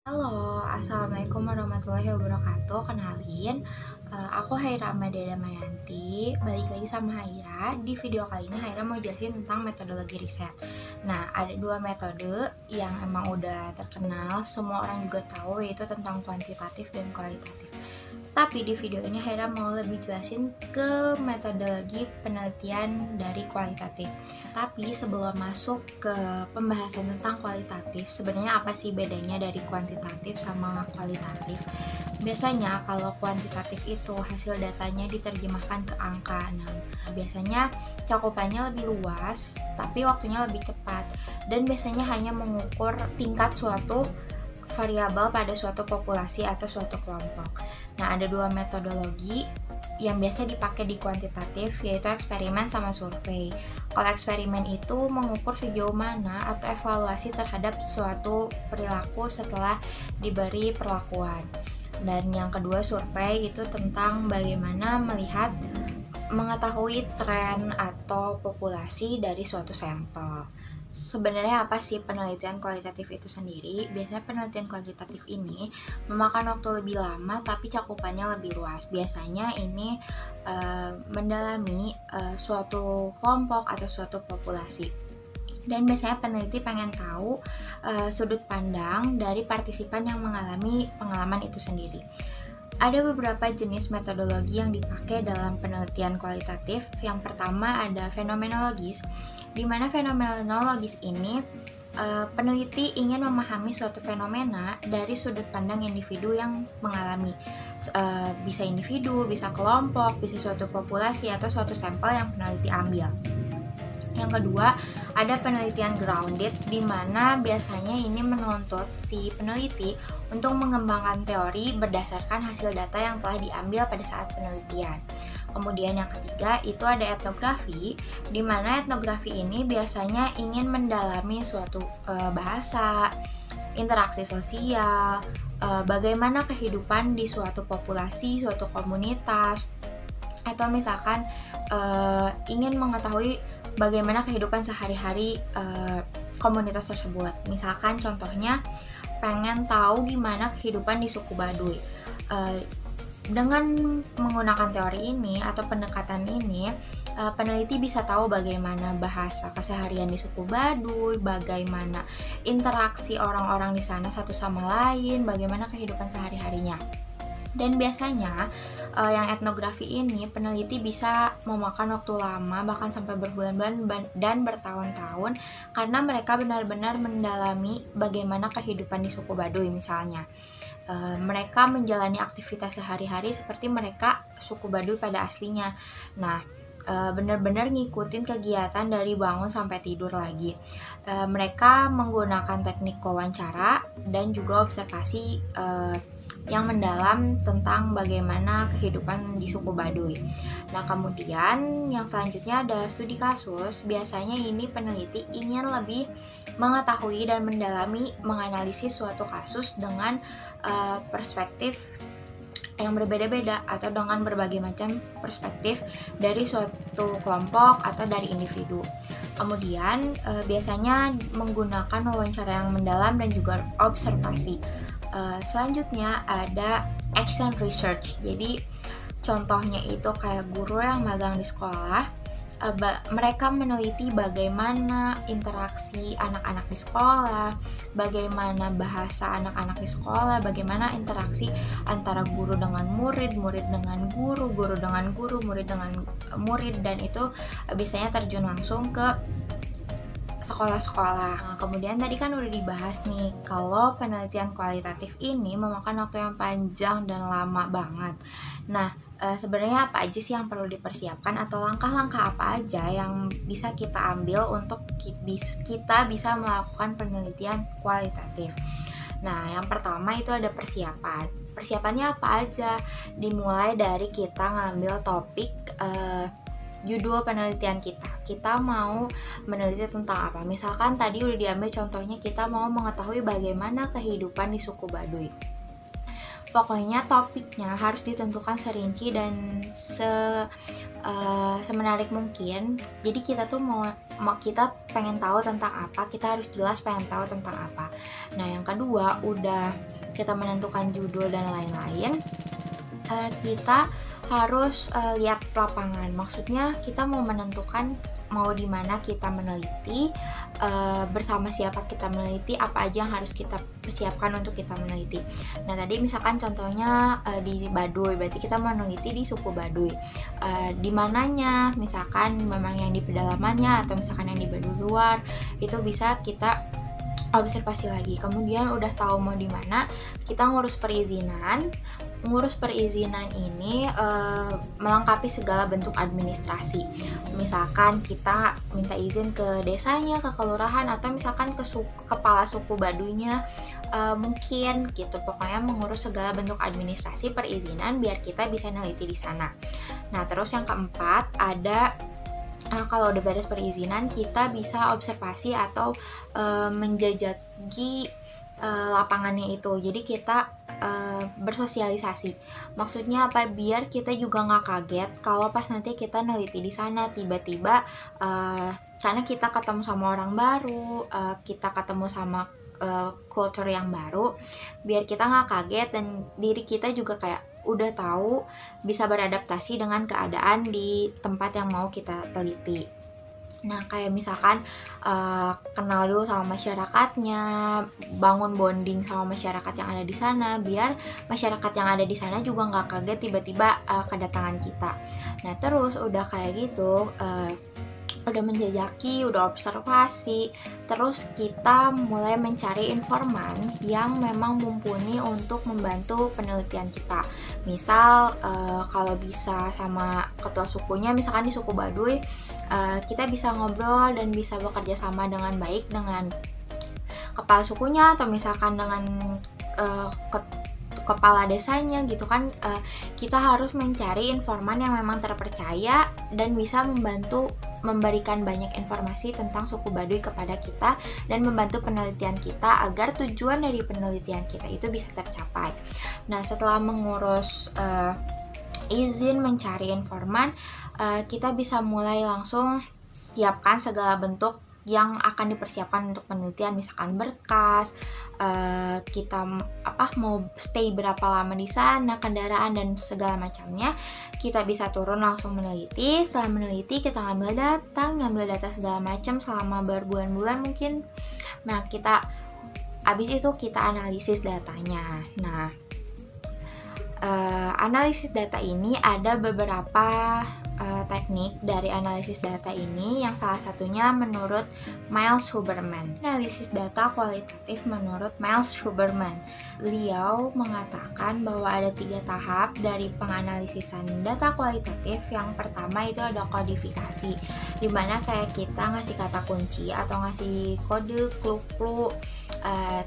Halo, Assalamualaikum warahmatullahi wabarakatuh. Kenalin, aku Haira Madeda Mayanti. Balik lagi sama Haira. Di video kali ini Haira mau jelasin tentang metodologi riset. Nah, ada dua metode yang emang udah terkenal, semua orang juga tahu, yaitu tentang kuantitatif dan kualitatif. Tapi di video ini Haira mau lebih jelasin ke metodologi penelitian dari kualitatif. Tapi sebelum masuk ke pembahasan tentang kualitatif, sebenarnya apa sih bedanya dari kuantitatif sama kualitatif? Biasanya kalau kuantitatif itu hasil datanya diterjemahkan ke angka. Nah, biasanya cakupannya lebih luas, tapi waktunya lebih cepat. Dan biasanya hanya mengukur tingkat suatu variabel pada suatu populasi atau suatu kelompok. Nah, ada dua metodologi yang biasa dipakai di kuantitatif, yaitu eksperimen sama survei. Kalau eksperimen itu mengukur sejauh mana atau evaluasi terhadap suatu perilaku setelah diberi perlakuan. Dan yang kedua, survei itu tentang bagaimana mengetahui tren atau populasi dari suatu sampel. Sebenarnya apa sih penelitian kualitatif itu sendiri? Biasanya penelitian kualitatif ini memakan waktu lebih lama tapi cakupannya lebih luas. Biasanya ini mendalami suatu kelompok atau suatu populasi. Dan biasanya peneliti pengen tahu sudut pandang dari partisipan yang mengalami pengalaman itu sendiri. Ada beberapa jenis metodologi yang dipakai dalam penelitian kualitatif. Yang pertama ada fenomenologis, di mana fenomenologis ini peneliti ingin memahami suatu fenomena dari sudut pandang individu yang mengalami. Bisa individu, bisa kelompok, bisa suatu populasi atau suatu sampel yang peneliti ambil. Yang kedua, ada penelitian grounded, di mana biasanya ini menuntut si peneliti untuk mengembangkan teori berdasarkan hasil data yang telah diambil pada saat penelitian. Kemudian yang ketiga, itu ada etnografi, di mana etnografi ini biasanya ingin mendalami suatu bahasa, interaksi sosial, bagaimana kehidupan di suatu populasi, suatu komunitas, atau misalkan ingin mengetahui bagaimana kehidupan sehari-hari komunitas tersebut. Misalkan contohnya pengen tahu gimana kehidupan di suku Baduy. Dengan menggunakan teori ini atau pendekatan ini, peneliti bisa tahu bagaimana bahasa keseharian di suku Baduy, bagaimana interaksi orang-orang di sana satu sama lain, bagaimana kehidupan sehari-harinya. Dan biasanya yang etnografi ini peneliti bisa memakan waktu lama, bahkan sampai berbulan-bulan dan bertahun-tahun, karena mereka benar-benar mendalami bagaimana kehidupan di suku Baduy misalnya. Mereka menjalani aktivitas sehari-hari seperti mereka suku Baduy pada aslinya. Nah, benar-benar ngikutin kegiatan dari bangun sampai tidur lagi. Mereka menggunakan teknik wawancara dan juga observasi yang mendalam tentang bagaimana kehidupan di suku Baduy. Nah, kemudian yang selanjutnya ada studi kasus. Biasanya ini peneliti ingin lebih mengetahui dan mendalami menganalisis suatu kasus dengan perspektif yang berbeda-beda atau dengan berbagai macam perspektif dari suatu kelompok atau dari individu. Kemudian biasanya menggunakan wawancara yang mendalam dan juga observasi. Selanjutnya ada action research. Jadi contohnya itu kayak guru yang magang di sekolah. Mereka meneliti bagaimana interaksi anak-anak di sekolah, bagaimana bahasa anak-anak di sekolah, bagaimana interaksi antara guru dengan murid, murid dengan guru, guru dengan guru, murid dengan murid, dan itu biasanya terjun langsung ke sekolah-sekolah. Nah, kemudian tadi kan udah dibahas nih, kalau penelitian kualitatif ini memakan waktu yang panjang dan lama banget. Nah, sebenarnya apa aja sih yang perlu dipersiapkan atau langkah-langkah apa aja yang bisa kita ambil untuk kita bisa melakukan penelitian kualitatif? Nah, yang pertama itu ada persiapan. Persiapannya apa aja? Dimulai dari kita ngambil topik judul penelitian kita mau meneliti tentang apa. Misalkan tadi udah diambil contohnya, kita mau mengetahui bagaimana kehidupan di suku Baduy. Pokoknya topiknya harus ditentukan serinci dan semenarik mungkin. Jadi kita tuh mau kita pengen tahu tentang apa, kita harus jelas pengen tahu tentang apa. Nah, yang kedua udah kita menentukan judul dan lain-lain, kita harus lihat lapangan. Maksudnya kita mau menentukan mau di mana kita meneliti, bersama siapa kita meneliti, apa aja yang harus kita persiapkan untuk kita meneliti. Nah tadi misalkan contohnya di Baduy, berarti kita meneliti di suku Baduy. Di mananya, misalkan memang yang di pedalamannya atau misalkan yang di Baduy luar, itu bisa kita observasi lagi. Kemudian udah tahu mau di mana, kita ngurus perizinan. Ngurus perizinan ini melengkapi segala bentuk administrasi. Misalkan kita minta izin ke desanya, ke kelurahan, atau misalkan ke kepala suku Baduynya, mungkin gitu. Pokoknya mengurus segala bentuk administrasi perizinan biar kita bisa neliti di sana. Nah, terus yang keempat ada kalau udah beres perizinan, kita bisa observasi atau menjajaki lapangannya itu. Jadi kita bersosialisasi. Maksudnya apa? Biar kita juga nggak kaget kalau pas nanti kita neliti di sana tiba-tiba karena kita ketemu sama orang baru, kita ketemu sama culture yang baru, biar kita nggak kaget dan diri kita juga kayak udah tahu, bisa beradaptasi dengan keadaan di tempat yang mau kita teliti. Nah kayak misalkan kenal dulu sama masyarakatnya, bangun bonding sama masyarakat yang ada di sana, biar masyarakat yang ada di sana juga nggak kaget tiba-tiba kedatangan kita. Nah terus udah kayak gitu, udah menjajaki, udah observasi, terus kita mulai mencari informan yang memang mumpuni untuk membantu penelitian kita. Misal kalau bisa sama ketua sukunya, misalkan di suku Baduy, kita bisa ngobrol dan bisa bekerja sama dengan baik dengan kepala sukunya atau misalkan dengan kepala desanya gitu kan. Kita harus mencari informan yang memang terpercaya dan bisa membantu memberikan banyak informasi tentang suku Baduy kepada kita dan membantu penelitian kita agar tujuan dari penelitian kita itu bisa tercapai. Nah setelah mengurus izin mencari informan, kita bisa mulai langsung siapkan segala bentuk yang akan dipersiapkan untuk penelitian, misalkan berkas, kita mau stay berapa lama di sana, kendaraan dan segala macamnya. Kita bisa turun langsung meneliti. Setelah meneliti kita ngambil data segala macam selama berbulan-bulan mungkin. Nah abis itu kita analisis datanya. Nah analisis data ini ada beberapa teknik dari analisis data ini, yang salah satunya menurut Miles Huberman. Analisis data kualitatif menurut Miles Huberman, beliau mengatakan bahwa ada 3 tahap dari penganalisisan data kualitatif. Yang pertama itu ada kodifikasi, dimana kayak kita ngasih kata kunci atau ngasih kode clue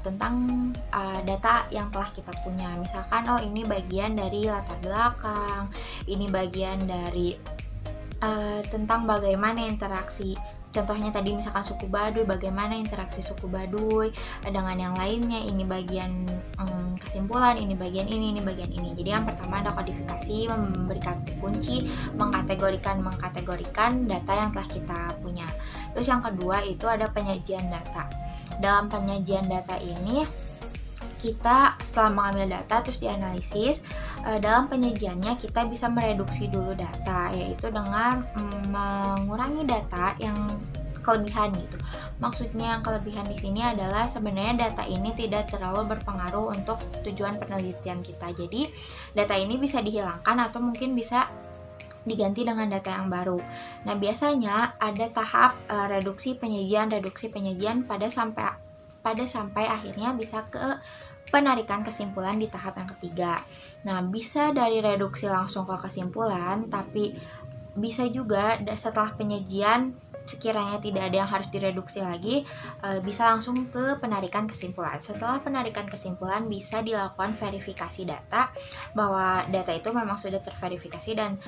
tentang data yang telah kita punya. Misalkan ini bagian dari latar belakang, ini bagian dari tentang bagaimana interaksi, contohnya tadi misalkan suku Baduy, bagaimana interaksi suku Baduy dengan yang lainnya, ini bagian kesimpulan, ini bagian ini bagian ini. Jadi yang pertama ada kodifikasi, memberikan kunci, mengkategorikan data yang telah kita punya. Terus yang kedua itu ada penyajian data. Dalam penyajian data ini kita setelah mengambil data terus dianalisis, dalam penyajiannya kita bisa mereduksi dulu data, yaitu dengan mengurangi data yang kelebihan gitu. Maksudnya yang kelebihan di sini adalah sebenarnya data ini tidak terlalu berpengaruh untuk tujuan penelitian kita. Jadi data ini bisa dihilangkan atau mungkin bisa diganti dengan data yang baru. Nah biasanya ada tahap reduksi penyajian pada sampai akhirnya bisa ke penarikan kesimpulan di tahap yang ketiga. Nah, bisa dari reduksi langsung ke kesimpulan, tapi bisa juga setelah penyajian sekiranya tidak ada yang harus direduksi lagi, bisa langsung ke penarikan kesimpulan. Setelah penarikan kesimpulan bisa dilakukan verifikasi data bahwa data itu memang sudah terverifikasi dan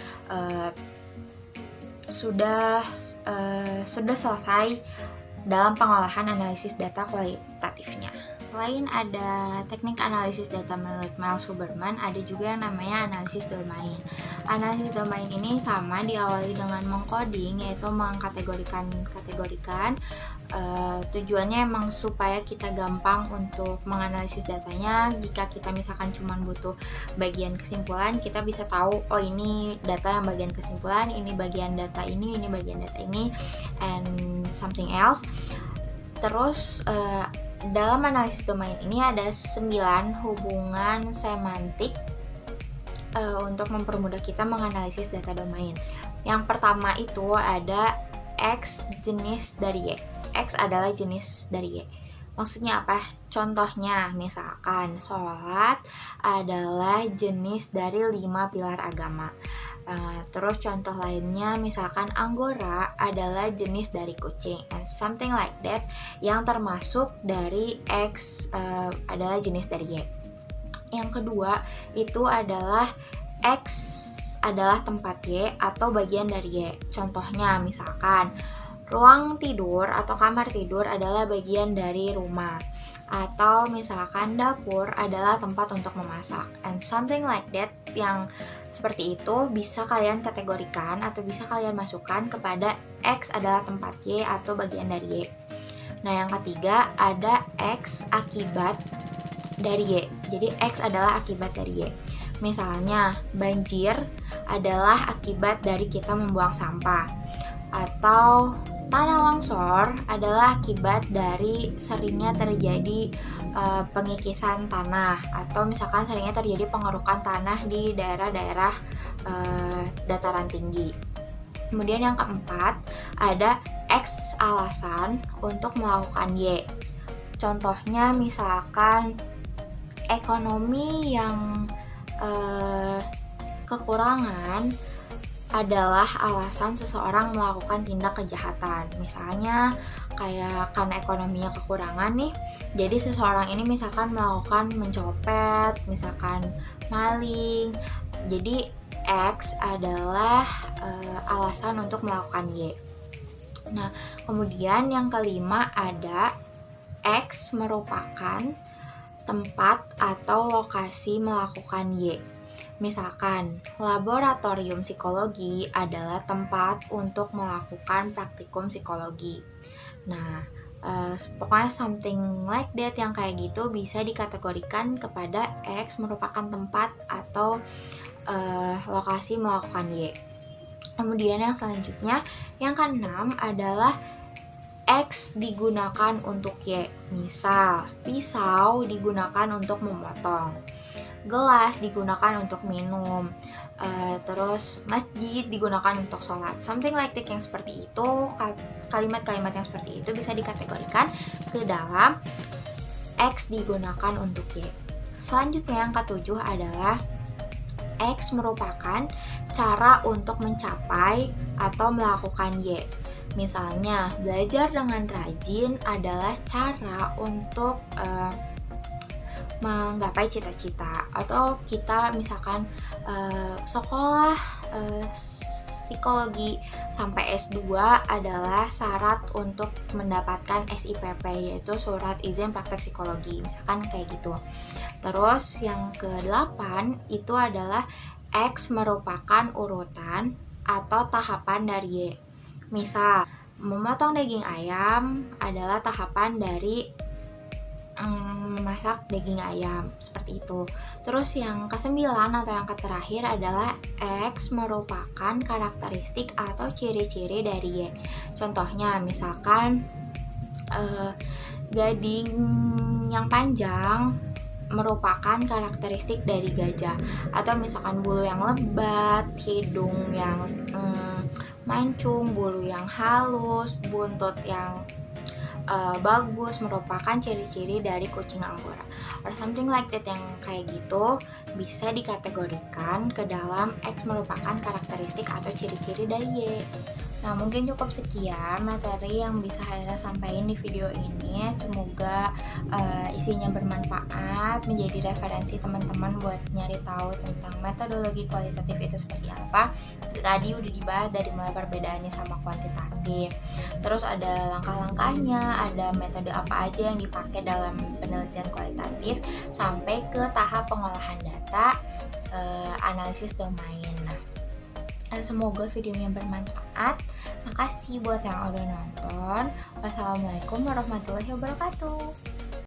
sudah selesai dalam pengolahan analisis data kualitatifnya. Selain ada teknik analisis data menurut Miles Huberman, ada juga yang namanya analisis domain. Analisis domain ini sama diawali dengan mengcoding, yaitu mengkategorikan. Tujuannya emang supaya kita gampang untuk menganalisis datanya. Jika kita misalkan cuma butuh bagian kesimpulan, kita bisa tahu, oh ini data yang bagian kesimpulan, ini bagian data ini bagian data ini, and something else. Terus dalam analisis domain ini ada 9 hubungan semantik untuk mempermudah kita menganalisis data domain. Yang pertama itu ada X jenis dari Y. X adalah jenis dari Y. Maksudnya apa? Contohnya, misalkan sholat adalah jenis dari 5 pilar agama. Terus contoh lainnya, misalkan anggora adalah jenis dari kucing, and something like that, yang termasuk dari X adalah jenis dari Y. Yang kedua itu adalah X adalah tempat Y atau bagian dari Y. Contohnya misalkan ruang tidur atau kamar tidur adalah bagian dari rumah, atau misalkan dapur adalah tempat untuk memasak, and something like that. Yang seperti itu bisa kalian kategorikan atau bisa kalian masukkan kepada X adalah tempat Y atau bagian dari Y. Nah, yang ketiga ada X akibat dari Y. Jadi X adalah akibat dari Y. Misalnya banjir adalah akibat dari kita membuang sampah, atau tanah longsor adalah akibat dari seringnya terjadi pengikisan tanah, atau misalkan seringnya terjadi pengerukan tanah di daerah-daerah dataran tinggi. Kemudian yang keempat ada X alasan untuk melakukan Y. Contohnya misalkan ekonomi yang kekurangan adalah alasan seseorang melakukan tindak kejahatan. Misalnya kayak karena ekonominya kekurangan nih, jadi seseorang ini misalkan melakukan mencopet, misalkan maling. Jadi X adalah alasan untuk melakukan Y. Nah, kemudian yang kelima ada X merupakan tempat atau lokasi melakukan Y. Misalkan, laboratorium psikologi adalah tempat untuk melakukan praktikum psikologi. Nah, pokoknya something like that yang kayak gitu bisa dikategorikan kepada X merupakan tempat atau lokasi melakukan Y. Kemudian yang selanjutnya, yang keenam adalah X digunakan untuk Y. Misal, pisau digunakan untuk memotong, gelas digunakan untuk minum, terus masjid digunakan untuk sholat. Something like that yang seperti itu, kalimat-kalimat yang seperti itu bisa dikategorikan ke dalam X digunakan untuk Y. Selanjutnya yang ketujuh adalah X merupakan cara untuk mencapai atau melakukan Y. Misalnya, belajar dengan rajin adalah cara untuk menggapai cita-cita, atau kita misalkan sekolah psikologi sampai S2 adalah syarat untuk mendapatkan SIPP, yaitu surat izin praktek psikologi, misalkan kayak gitu. Terus yang ke-8 itu adalah X merupakan urutan atau tahapan dari Y. Misal, memotong daging ayam adalah tahapan dari memasak daging ayam, seperti itu. Terus yang ke-9 atau yang terakhir adalah X merupakan karakteristik atau ciri-ciri dari Y. Contohnya misalkan gading yang panjang merupakan karakteristik dari gajah, atau misalkan bulu yang lebat, hidung yang mancung, bulu yang halus, buntut yang bagus merupakan ciri-ciri dari kucing Anggora, or something like that yang kayak gitu bisa dikategorikan ke dalam X merupakan karakteristik atau ciri-ciri dari Y. Nah, mungkin cukup sekian materi yang bisa Haira sampaikan di video ini. Semoga isinya bermanfaat, menjadi referensi teman-teman buat nyari tahu tentang metodologi kualitatif itu seperti apa. Tadi udah dibahas dari mulai perbedaannya sama kuantitatif, kualitatif. Terus ada langkah-langkahnya, ada metode apa aja yang dipakai dalam penelitian kualitatif sampai ke tahap pengolahan data, analisis domain. Nah, semoga videonya bermanfaat. Makasih buat yang udah nonton. Wassalamualaikum warahmatullahi wabarakatuh.